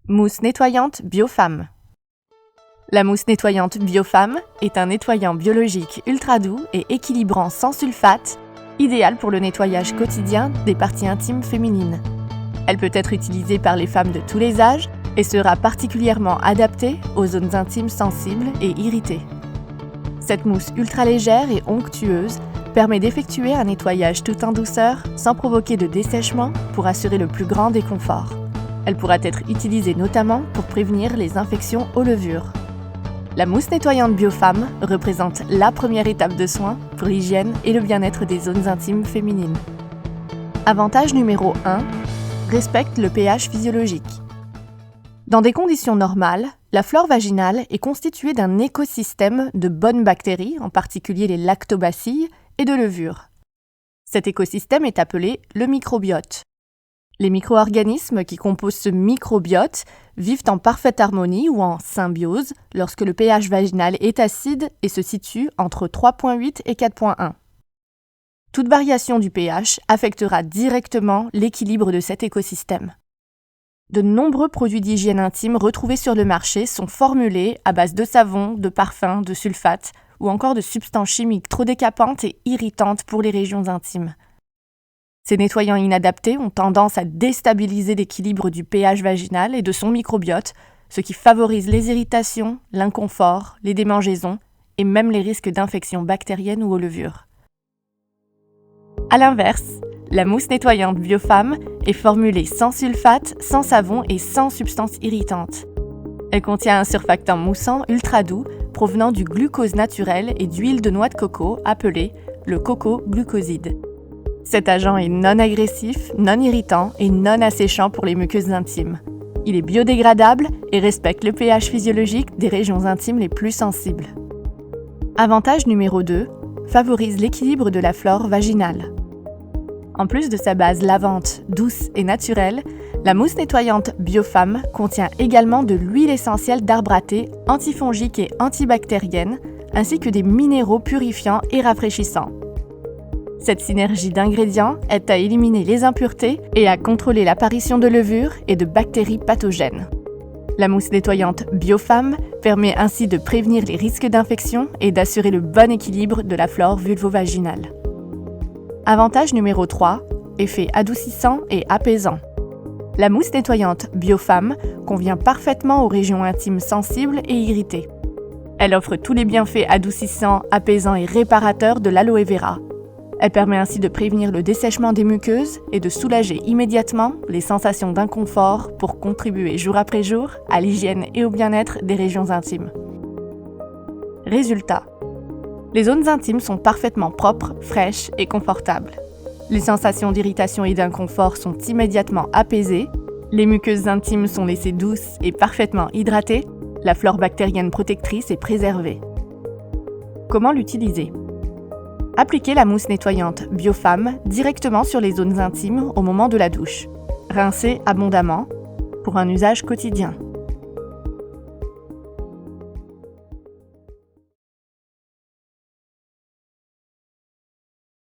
Mousse nettoyante Biofam. La mousse nettoyante Biofam est un nettoyant biologique ultra doux et équilibrant sans sulfate, idéal pour le nettoyage quotidien des parties intimes féminines. Elle peut être utilisée par les femmes de tous les âges et sera particulièrement adaptée aux zones intimes sensibles et irritées. Cette mousse ultra légère et onctueuse permet d'effectuer un nettoyage tout en douceur sans provoquer de dessèchement pour assurer le plus grand déconfort. Elle pourra être utilisée notamment pour prévenir les infections aux levures. La mousse nettoyante Biofam représente la première étape de soin pour l'hygiène et le bien-être des zones intimes féminines. Avantage numéro 1, respecte le pH physiologique. Dans des conditions normales, la flore vaginale est constituée d'un écosystème de bonnes bactéries, en particulier les lactobacilles, et de levures. Cet écosystème est appelé le microbiote. Les micro-organismes qui composent ce microbiote vivent en parfaite harmonie ou en symbiose lorsque le pH vaginal est acide et se situe entre 3,8 et 4,1. Toute variation du pH affectera directement l'équilibre de cet écosystème. De nombreux produits d'hygiène intime retrouvés sur le marché sont formulés à base de savon, de parfums, de sulfates ou encore de substances chimiques trop décapantes et irritantes pour les régions intimes. Ces nettoyants inadaptés ont tendance à déstabiliser l'équilibre du pH vaginal et de son microbiote, ce qui favorise les irritations, l'inconfort, les démangeaisons et même les risques d'infections bactériennes ou aux levures. A l'inverse, la mousse nettoyante Biofam est formulée sans sulfate, sans savon et sans substances irritantes. Elle contient un surfactant moussant ultra doux provenant du glucose naturel et d'huile de noix de coco appelé le coco-glucoside. Cet agent est non agressif, non irritant et non asséchant pour les muqueuses intimes. Il est biodégradable et respecte le pH physiologique des régions intimes les plus sensibles. Avantage numéro 2, favorise l'équilibre de la flore vaginale. En plus de sa base lavante, douce et naturelle, la mousse nettoyante Biofam contient également de l'huile essentielle d'arbre à thé antifongique et antibactérienne, ainsi que des minéraux purifiants et rafraîchissants. Cette synergie d'ingrédients aide à éliminer les impuretés et à contrôler l'apparition de levures et de bactéries pathogènes. La mousse nettoyante Biofam permet ainsi de prévenir les risques d'infection et d'assurer le bon équilibre de la flore vulvo-vaginale. Avantage numéro 3, effet adoucissant et apaisant. La mousse nettoyante Biofam convient parfaitement aux régions intimes sensibles et irritées. Elle offre tous les bienfaits adoucissants, apaisants et réparateurs de l'aloe vera. Elle permet ainsi de prévenir le dessèchement des muqueuses et de soulager immédiatement les sensations d'inconfort pour contribuer jour après jour à l'hygiène et au bien-être des régions intimes. Résultat. Les zones intimes sont parfaitement propres, fraîches et confortables. Les sensations d'irritation et d'inconfort sont immédiatement apaisées, les muqueuses intimes sont laissées douces et parfaitement hydratées, la flore bactérienne protectrice est préservée. Comment l'utiliser ? Appliquez la mousse nettoyante Biofam directement sur les zones intimes au moment de la douche. Rincez abondamment pour un usage quotidien.